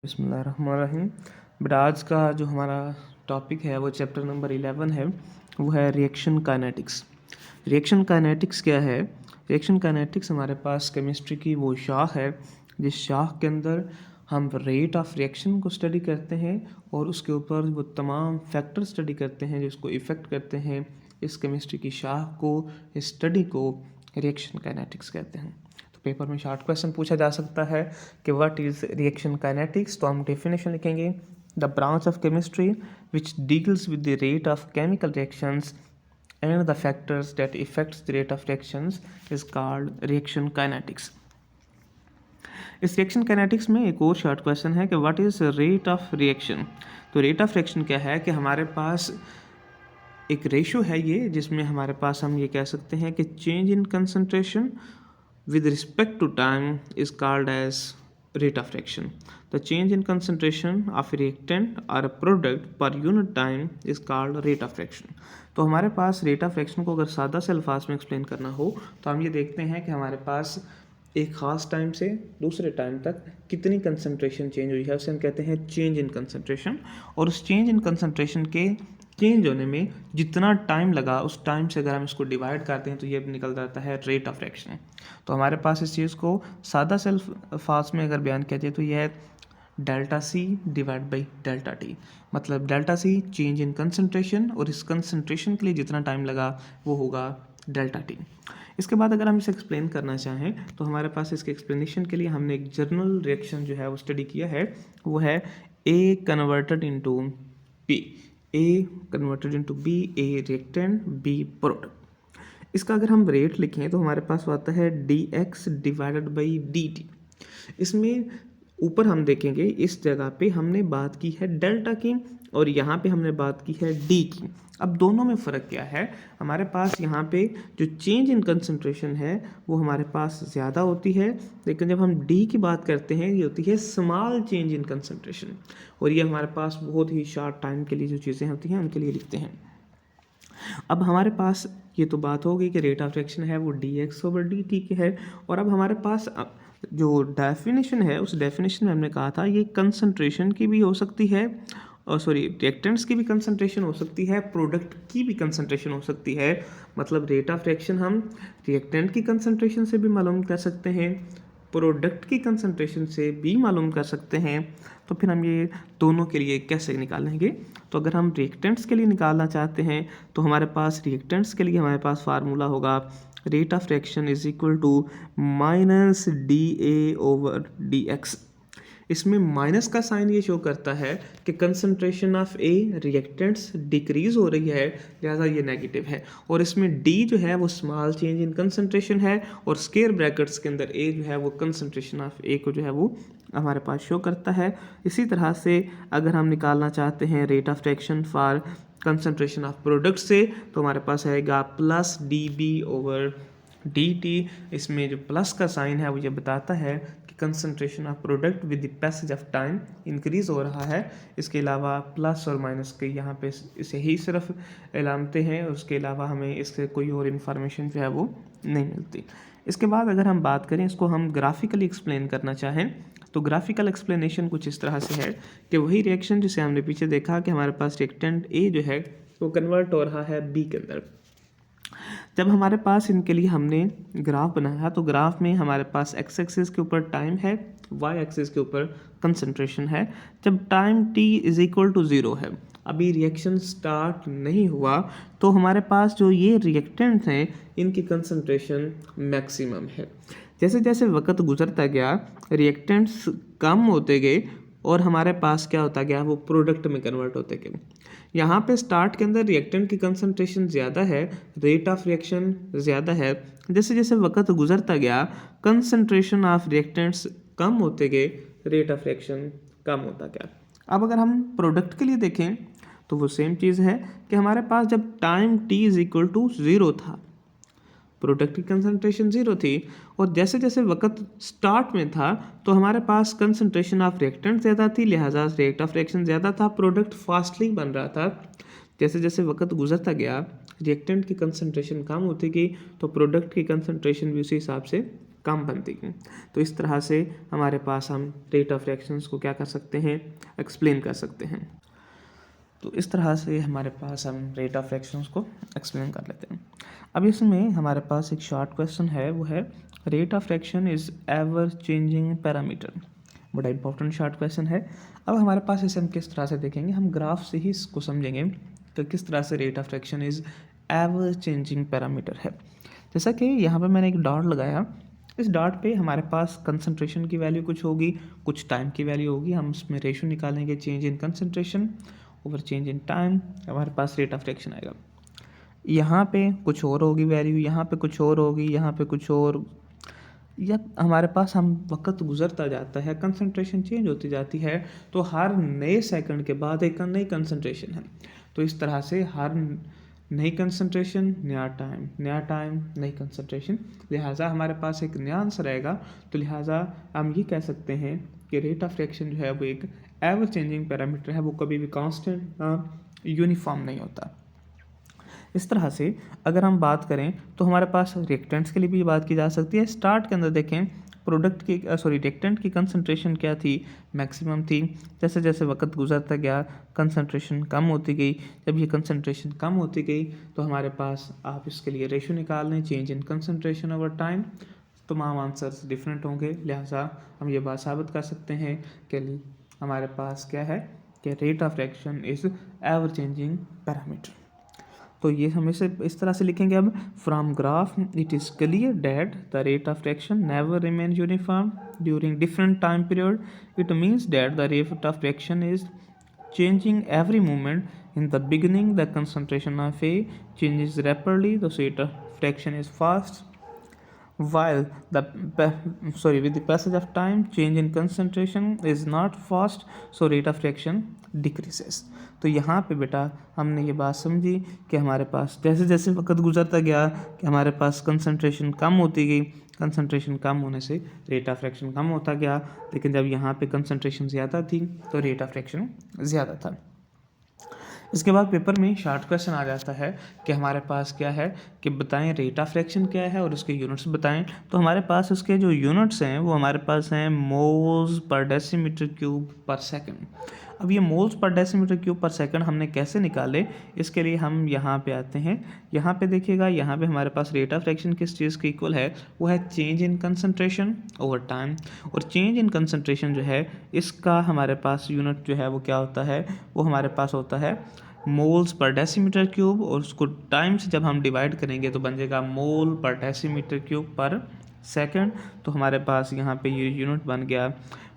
बिस्मिल्लाहिर्रहमानिर्रहीम। बट आज का जो हमारा टॉपिक है वो चैप्टर नंबर 11 है, वो है रिएक्शन काइनेटिक्स। रिएक्शन काइनेटिक्स क्या है? रिएक्शन काइनेटिक्स हमारे पास केमिस्ट्री की वो शाख है जिस शाख के अंदर हम रेट ऑफ रिएक्शन को स्टडी करते हैं और उसके ऊपर वो तमाम फैक्टर स्टडी करते हैं जिसको इफ़ेक्ट करते हैं। इस केमिस्ट्री की शाख को, इस स्टडी को रिएक्शन काइनेटिक्स कहते हैं। तो पेपर में शॉर्ट क्वेश्चन पूछा जा सकता है कि व्हाट इज़ रिएक्शन काइनेटिक्स। तो हम डेफिनेशन लिखेंगे, the branch of chemistry which deals with the rate of chemical reactions and the factors that affects the rate of reactions is called reaction kinetics। इस reaction kinetics में एक और short question है कि what is rate of reaction. तो rate of reaction क्या है कि हमारे पास एक रेशो है ये, जिसमें हमारे पास हम ये कह सकते हैं कि change in concentration with respect to time is called as rate of reaction। The change in concentration of a reactant or a product per unit time is called rate of reaction। तो हमारे पास rate of reaction को अगर सादा से अल्फाज में explain करना हो तो हम ये देखते हैं कि हमारे पास एक ख़ास टाइम से दूसरे टाइम तक कितनी कंसंट्रेशन चेंज हुई है, उसे हम कहते हैं चेंज इन कंसंट्रेशन। और उस चेंज इन कंसंट्रेशन के चेंज होने में जितना टाइम लगा उस टाइम से अगर हम इसको डिवाइड करते हैं तो ये निकल जाता है रेट ऑफ रिएक्शन। तो हमारे पास इस चीज़ को सादा से अल्फाज में अगर बयान किया जाए तो यह है delta C divide by delta T. मतलब delta C change in concentration और इस कंसंट्रेशन के लिए जितना टाइम लगा वो होगा डेल्टा टी। इसके बाद अगर हम इसे एक्सप्लेन करना चाहें तो हमारे पास इसके एक्सप्लेनेशन के लिए हमने एक जर्नल रिएक्शन जो है वो स्टडी किया है, वो है ए कन्वर्टेड इनटू बी। ए कन्वर्टेड इनटू बी, ए रिएक्टेंट, बी प्रोडक्ट। इसका अगर हम रेट लिखें तो हमारे पास आता है D x divided by D t. इसमें ऊपर हम देखेंगे इस जगह पे हमने बात की है डेल्टा की और यहाँ पे हमने बात की है डी की। अब दोनों में फ़र्क क्या है? हमारे पास यहाँ पे जो चेंज इन कंसंट्रेशन है वो हमारे पास ज़्यादा होती है, लेकिन जब हम डी की बात करते हैं ये होती है स्मॉल चेंज इन कंसंट्रेशन। और ये हमारे पास बहुत ही शॉर्ट टाइम के लिए जो चीज़ें होती हैं उनके लिए लिखते हैं। अब हमारे पास ये तो बात हो गई कि रेट ऑफ रिएक्शन है वो D x over d T के है। और अब हमारे पास जो डेफिनेशन है उस डेफिनेशन में हमने कहा था ये कंसंट्रेशन की भी हो सकती है, और सॉरी रिएक्टेंट्स की भी कंसंट्रेशन हो सकती है, प्रोडक्ट की भी कंसंट्रेशन हो सकती है। मतलब रेट ऑफ रिएक्शन हम रिएक्टेंट की कंसंट्रेशन से भी मालूम कर सकते हैं, प्रोडक्ट की कंसंट्रेशन से भी मालूम कर सकते हैं। तो फिर हम ये दोनों के लिए कैसे निकालेंगे? तो अगर हम रिएक्टेंट्स के लिए निकालना चाहते हैं तो हमारे पास रिएक्टेंट्स के लिए हमारे पास फार्मूला होगा rate of reaction is equal to minus d A over d x. इसमें माइनस का साइन ये शो करता है कि concentration of A reactants decrease हो रही है, लिहाजा ये नेगेटिव है। और इसमें डी जो है वो स्मॉल चेंज इन कंसंट्रेशन है और स्क्वायर ब्रैकेट्स के अंदर ए जो है वो कंसंट्रेशन ऑफ ए को जो है वो हमारे पास शो करता है। इसी तरह से अगर हम निकालना चाहते हैं rate of reaction for concentration of product से तो हमारे पास आएगा plus d B over d t. इसमें जो प्लस का साइन है वो ये बताता है कि concentration of product with the passage of time increase हो रहा है। इसके अलावा प्लस और माइनस के यहाँ पे इसे ही सिर्फ अलामतें हैं, उसके अलावा हमें इससे कोई और इन्फॉर्मेशन जो है वो नहीं मिलती। इसके बाद अगर हम बात करें, इसको हम ग्राफिकली एक्सप्लेन करना चाहें तो ग्राफिकल एक्सप्लेनेशन कुछ इस तरह से है कि वही रिएक्शन जिसे हमने पीछे देखा कि हमारे पास रिएक्टेंट ए जो है वो कन्वर्ट हो रहा है बी के अंदर। जब हमारे पास इनके लिए हमने ग्राफ बनाया तो ग्राफ में हमारे पास एक्स एक्सिस के ऊपर टाइम है, वाई एक्सिस के ऊपर कंसंट्रेशन है। जब time t is equal to zero है, अभी रिएक्शन स्टार्ट नहीं हुआ, तो हमारे पास जो ये रिएक्टेंट्स हैं इनकी कंसंट्रेशन मैक्सिमम है। जैसे जैसे वक्त गुजरता गया रिएक्टेंट्स कम होते गए और हमारे पास क्या होता गया, वो प्रोडक्ट में कन्वर्ट होते गए। यहाँ पे स्टार्ट के अंदर रिएक्टेंट की कंसंट्रेशन ज़्यादा है, रेट ऑफ रिएक्शन ज़्यादा है। जैसे जैसे वक्त गुजरता गया कंसंट्रेशन ऑफ रिएक्टेंट्स कम होते गए, रेट ऑफ रिएक्शन कम होता गया। अब अगर हम प्रोडक्ट के लिए देखें तो वो सेम चीज़ है कि हमारे पास जब time t is equal to zero था, प्रोडक्ट की कंसंट्रेशन ज़ीरो थी, और जैसे जैसे वक्त स्टार्ट में था तो हमारे पास कंसंट्रेशन ऑफ रिएक्टेंट ज़्यादा थी, लिहाजा रेट ऑफ रिएक्शन ज़्यादा था, प्रोडक्ट फास्टली बन रहा था। जैसे जैसे वक्त गुजरता गया रिएक्टेंट की कंसंट्रेशन कम होती गई तो प्रोडक्ट की कंसंट्रेशन भी उसी हिसाब से कम बनती गई। तो इस तरह से हमारे पास हम रेट ऑफ रिएक्शंस को क्या कर सकते हैं, एक्सप्लेन कर सकते हैं। तो इस तरह से हमारे पास हम रेट ऑफ रिएक्शंस को एक्सप्लेन कर लेते हैं। अब इसमें हमारे पास एक शॉर्ट क्वेश्चन है, वो है rate of reaction is ever changing parameter. बड़ा इंपॉर्टेंट शॉर्ट क्वेश्चन है। अब हमारे पास इसे हम किस तरह से देखेंगे, हम ग्राफ से ही इसको समझेंगे कि किस तरह से rate of reaction is ever changing parameter है। जैसा कि यहाँ पर मैंने एक डॉट लगाया, इस डॉट पे हमारे पास कंसंट्रेशन की वैल्यू कुछ होगी, कुछ टाइम की वैल्यू होगी। हम उसमें रेशो निकालेंगे change in concentration over change in time, हमारे पास रेट ऑफ रिएक्शन आएगा। यहाँ पे कुछ और होगी वैल्यू, यहाँ पे कुछ और होगी, यहाँ पे कुछ और, या हमारे पास हम वक्त गुजरता जाता है, कंसंट्रेशन चेंज होती जाती है, तो हर नए सेकंड के बाद एक नई कंसंट्रेशन है। तो इस तरह से हर नई कंसंट्रेशन नया टाइम, नया टाइम नई कंसंट्रेशन, लिहाजा हमारे पास एक नया आंसर रहेगा। तो लिहाजा हम ये कह सकते हैं कि रेट ऑफ रिएक्शन जो है वो एक एवर चेंजिंग पैरामीटर है, वो कभी भी कांस्टेंट यूनिफॉर्म नहीं होता। इस तरह से अगर हम बात करें तो हमारे पास रिएक्टेंट्स के लिए भी बात की जा सकती है। स्टार्ट के अंदर देखें रिएक्टेंट की कंसंट्रेशन क्या थी, मैक्सिमम थी। जैसे जैसे वक्त गुजरता गया कंसंट्रेशन कम होती गई। जब ये कंसंट्रेशन कम होती गई तो हमारे पास आप इसके लिए रेशो निकाल लें, change in concentration over time, तमाम आंसर्स डिफरेंट होंगे। लिहाजा हम ये बात साबित कर सकते हैं कि हमारे पास क्या है कि rate of reaction is ever changing parameter. तो ये हम इसे इस तरह से लिखेंगे। अब from graph it is clear that the rate of reaction never remain uniform during different time period. It means that the rate of reaction is changing every moment. In the beginning the concentration of A changes rapidly, the rate of reaction is fast, while with the passage of time change in concentration is not fast, so rate of reaction decreases। तो यहाँ पे बेटा हमने ये बात समझी कि हमारे पास जैसे जैसे वक्त गुजरता गया कि हमारे पास कंसंट्रेशन कम होती गई, कंसंट्रेशन कम होने से रेट ऑफ रिएक्शन कम होता गया, लेकिन जब यहाँ पे कंसंट्रेशन ज़्यादा थी तो रेट ऑफ रिएक्शन ज़्यादा था। इसके बाद पेपर में शॉर्ट क्वेश्चन आ जाता है कि हमारे पास क्या है कि बताएं रेट ऑफ रिएक्शन क्या है और उसके यूनिट्स बताएं। तो हमारे पास उसके जो यूनिट्स हैं वो हमारे पास हैं मोल्स पर डेसीमीटर क्यूब पर सेकंड। अब ये मोल्स पर डेसीमीटर क्यूब पर सेकंड हमने कैसे निकाले, इसके लिए हम यहाँ पे आते हैं। यहाँ पे देखिएगा, यहाँ पे हमारे पास रेट ऑफ रिएक्शन किस चीज़ के इक्वल है, वो है change in concentration over time. और चेंज इन कंसंट्रेशन जो है इसका हमारे पास यूनिट जो है वो क्या होता है, वो हमारे पास होता है मोल्स पर डेसीमीटर क्यूब, और उसको टाइम से जब हम डिवाइड करेंगे तो बन जाएगा मोल पर डेसीमीटर क्यूब पर सेकंड। तो हमारे पास यहाँ पे ये यूनिट बन गया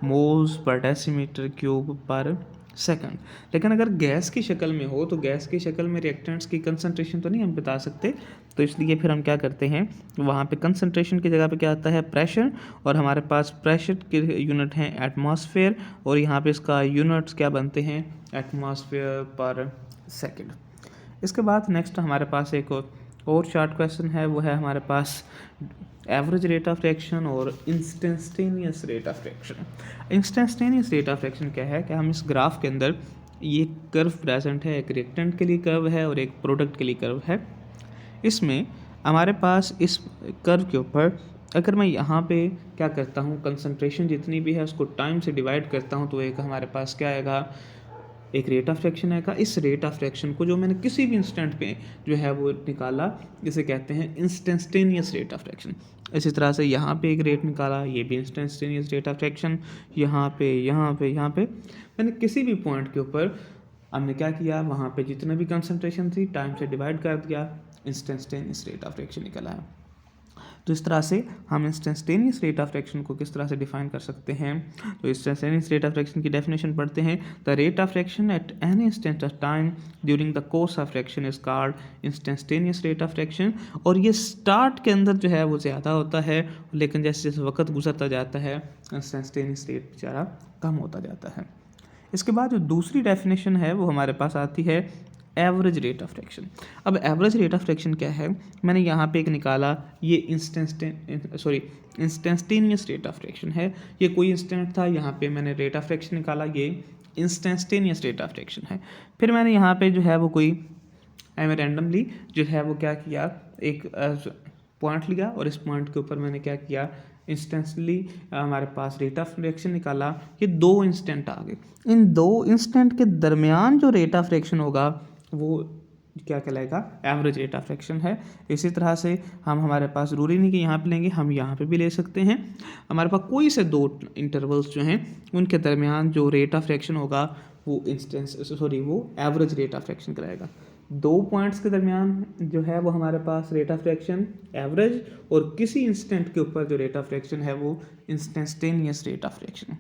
मोल्स पर डेसीमीटर क्यूब पर सेकंड। लेकिन अगर गैस की शक्ल में हो तो गैस की शक्ल में रिएक्टेंट्स की कंसंट्रेशन तो नहीं हम बता सकते, तो इसलिए फिर हम क्या करते हैं, वहाँ पे कंसंट्रेशन की जगह पे क्या आता है प्रेशर, और हमारे पास प्रेशर के यूनिट हैं एटमॉस्फेयर, और यहाँ पे इसका यूनिट्स क्या बनते हैं एटमॉस्फेयर पर सेकंड। इसके बाद नेक्स्ट हमारे पास एक और शॉर्ट क्वेश्चन है, वो है हमारे पास एवरेज रेट ऑफ रिएक्शन और instantaneous rate of reaction. Instantaneous rate of reaction क्या है कि हम इस ग्राफ के अंदर ये कर्व प्रेजेंट है, एक रिएक्टेंट के लिए कर्व है और एक प्रोडक्ट के लिए कर्व है। इसमें हमारे पास इस कर्व के ऊपर अगर मैं यहाँ पे क्या करता हूँ, कंसंट्रेशन जितनी भी है उसको टाइम से डिवाइड करता हूँ, तो एक हमारे पास क्या आएगा, एक रेट ऑफ रिएक्शन आएगा। इस रेट ऑफ रिएक्शन को जो मैंने किसी भी इंस्टेंट पे जो है वो निकाला, इसे कहते हैं इंस्टेंटेनियस रेट ऑफ रिएक्शन। इसी तरह से यहाँ पे एक रेट निकाला, ये भी इंस्टेंटेनियस रेट ऑफ रिएक्शन। यहाँ पे यहाँ पे यहाँ पे मैंने किसी भी पॉइंट के ऊपर हमने क्या किया, वहाँ पे जितना भी कंसंट्रेशन थी टाइम से डिवाइड कर दिया, इंस्टेंटेनियस रेट ऑफ रिएक्शन निकला है। तो इस तरह से हम इंस्टेंटेनियस रेट ऑफ रिएक्शन को किस तरह से डिफाइन कर सकते हैं। तो इंस्टेंटेनियस रेट ऑफ रिएक्शन की डेफिनेशन पढ़ते हैं। The rate of reaction at any instant of time during the course of reaction is called instantaneous rate of reaction. और ये स्टार्ट के अंदर जो है वो ज़्यादा होता है, लेकिन जैसे जैसे वक्त गुजरता जाता है इंस्टेंटेनियस रेट बेचारा कम होता जाता है। इसके बाद जो दूसरी डेफिनेशन है वो हमारे पास आती है एवरेज रेट ऑफ रिएक्शन। अब एवरेज रेट ऑफ रिएक्शन क्या है, मैंने यहाँ पे एक निकाला, ये इंस्टेंटेनियस रेट ऑफ रिएक्शन है। ये कोई इंस्टेंट था, यहाँ पे मैंने रेट ऑफ रिएक्शन निकाला, ये इंस्टेंटेनियस रेट ऑफ रिएक्शन है। फिर मैंने यहाँ पे जो है वो कोई रैंडमली जो है वो क्या किया, एक पॉइंट लिया और इस पॉइंट के ऊपर मैंने क्या किया, इंस्टेंटली हमारे पास रेट ऑफ रिएक्शन निकाला, ये 2 इंस्टेंट आ गए। इन 2 इंस्टेंट के दरमियान जो रेट ऑफ रिएक्शन होगा वो क्या कहलाएगा, एवरेज रेट ऑफ रिएक्शन है। इसी तरह से हम हमारे पास जरूरी नहीं कि यहाँ पे लेंगे, हम यहाँ पे भी ले सकते हैं। हमारे पास कोई से 2 इंटरवल्स जो हैं उनके दरमियान जो रेट ऑफ रिएक्शन होगा वो वो एवरेज रेट ऑफ रिएक्शन कहलाएगा। 2 पॉइंट्स के दरमियान जो है वो हमारे पास रेट ऑफ रिएक्शन एवरेज, और किसी इंस्टेंट के ऊपर जो रेट ऑफ रिएक्शन है वो इंस्टेंटेनियस रेट ऑफ रिएक्शन है।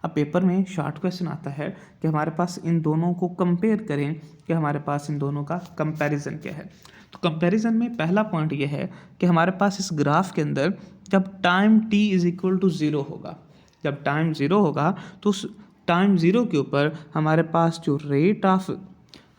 अब पेपर में शॉर्ट क्वेश्चन आता है कि हमारे पास इन दोनों को कंपेयर करें, कि हमारे पास इन दोनों का कंपैरिजन क्या है। तो कंपैरिजन में पहला पॉइंट ये है कि हमारे पास इस ग्राफ के अंदर जब टाइम t = 0 होगा, जब टाइम 0 होगा तो उस टाइम 0 के ऊपर हमारे पास जो रेट ऑफ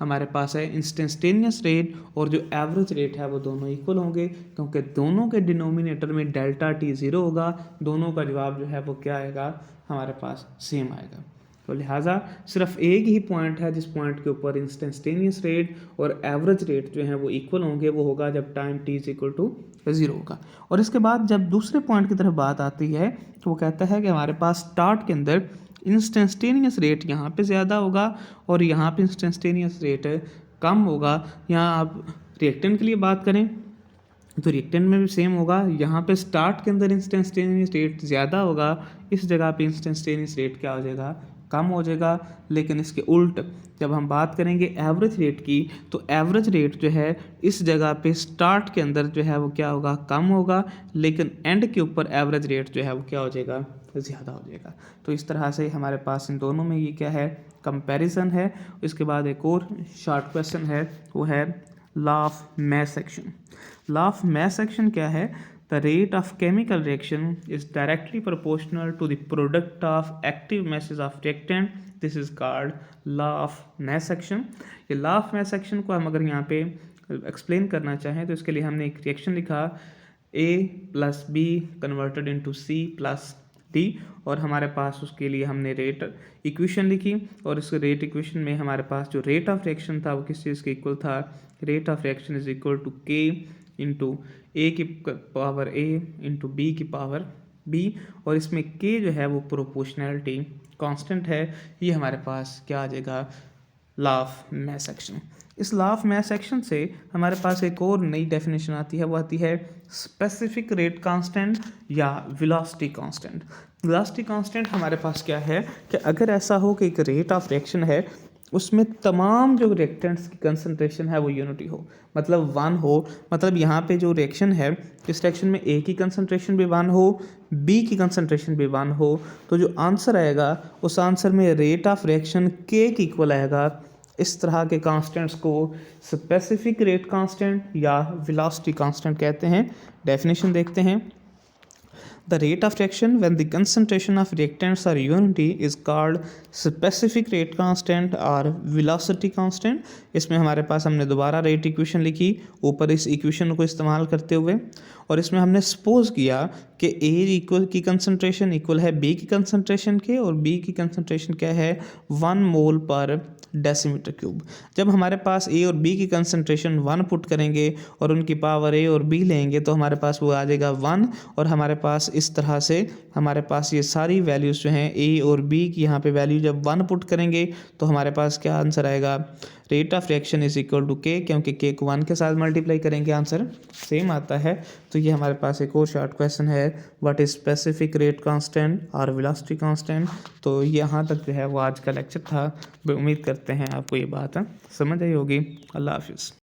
हमारे पास है इंस्टेंटेनियस रेट और जो एवरेज रेट है वो दोनों इक्वल होंगे, क्योंकि दोनों के डिनोमिनेटर में डेल्टा t 0 होगा। दोनों का जवाब जो है वो क्या आएगा, हमारे पास सेम आएगा। तो लिहाजा सिर्फ एक ही पॉइंट है जिस पॉइंट के ऊपर इंस्टेंटेनियस रेट और एवरेज रेट जो है वो इक्वल होंगे, वो होगा जब टाइम t = 0 होगा। और इसके बाद जब दूसरे पॉइंट की तरफ बात आती है तो वो कहता है कि हमारे पास स्टार्ट के अंदर इंस्टेंटेनियस रेट यहाँ पे ज़्यादा होगा और यहाँ पे इंस्टेंटेनियस रेट कम होगा। यहाँ आप रिएक्टेंट के लिए बात करें तो रिएक्टेंट में भी सेम होगा, यहाँ पे स्टार्ट के अंदर इंस्टेंटेनियस रेट ज़्यादा होगा, इस जगह पे इंस्टेंटेनियस रेट क्या हो जाएगा, कम हो जाएगा। लेकिन इसके उल्ट जब हम बात करेंगे एवरेज रेट की, तो एवरेज रेट जो है इस जगह पे स्टार्ट के अंदर जो है वो क्या होगा, कम होगा, लेकिन एंड के ऊपर एवरेज रेट जो है वो क्या हो जाएगा, ज़्यादा हो जाएगा। तो इस तरह से हमारे पास इन दोनों में ये क्या है, कंपैरिजन है। इसके बाद एक और शॉर्ट क्वेश्चन है, वो है law of mass action. Law of mass action क्या है, the rate of chemical reaction is directly proportional to the product of active masses of reactant, this is called law of mass action. ये law of mass action को हम अगर यहाँ पे explain करना चाहें तो इसके लिए हमने एक रिएक्शन लिखा A + B converted into C + D, और हमारे पास उसके लिए हमने रेट इक्वेशन लिखी, और इस रेट इक्वेशन में हमारे पास जो रेट ऑफ रिएक्शन था वो किस चीज़ के इक्वल था, rate of reaction is equal to K into A की पावर A इंटू B की पावर B, और इसमें K जो है वो प्रोपोर्शनैलिटी कांस्टेंट है। ये हमारे पास क्या आ जाएगा, लॉ ऑफ मास एक्शन। इस लॉ ऑफ मास एक्शन से हमारे पास एक और नई डेफिनेशन आती है, वो आती है स्पेसिफिक रेट कांस्टेंट या वेलोसिटी कांस्टेंट। वेलोसिटी कांस्टेंट हमारे पास क्या है कि अगर ऐसा हो कि एक रेट ऑफ रिएक्शन है, उसमें तमाम जो रिएक्टेंट्स की कंसंट्रेशन है वो यूनिटी हो, मतलब 1 हो, मतलब यहाँ पे जो रिएक्शन है इस रिएक्शन में A की कंसंट्रेशन भी 1 हो, B की कंसंट्रेशन भी 1 हो, तो जो आंसर आएगा उस आंसर में रेट ऑफ रिएक्शन K की इक्वल आएगा। इस तरह के कांस्टेंट्स को स्पेसिफिक रेट कांस्टेंट या वेलोसिटी कांस्टेंट कहते हैं। डेफिनेशन देखते हैं, the rate of reaction when the concentration of reactants are unity is called specific rate constant or velocity constant। इसमें हमारे पास हमने दोबारा रेट इक्वेशन लिखी ऊपर इस इक्वेशन को इस्तेमाल करते हुए, और इसमें हमने सपोज किया कि A की कंसंट्रेशन इक्वल है B की कंसंट्रेशन के, और B की कंसंट्रेशन क्या है 1 मोल पर डेसीमीटर क्यूब। जब हमारे पास A और B की कंसंट्रेशन 1 पुट करेंगे और उनकी पावर A और B लेंगे तो हमारे पास वो आ जाएगा 1, और हमारे पास इस तरह से हमारे पास ये सारी वैल्यूज़ जो हैं A और B की यहाँ पे वैल्यू जब 1 पुट करेंगे तो हमारे पास क्या आंसर आएगा, rate of reaction is equal to K, क्योंकि K को 1 के साथ मल्टीप्लाई करेंगे आंसर सेम आता है। तो ये हमारे पास एक और शॉर्ट क्वेश्चन है, what is specific rate constant और वेलोसिटी कांस्टेंट। तो यहाँ तक जो है वो आज का लेक्चर था। उम्मीद करते हैं आपको ये बात समझ आई होगी। अल्लाह हाफिज़।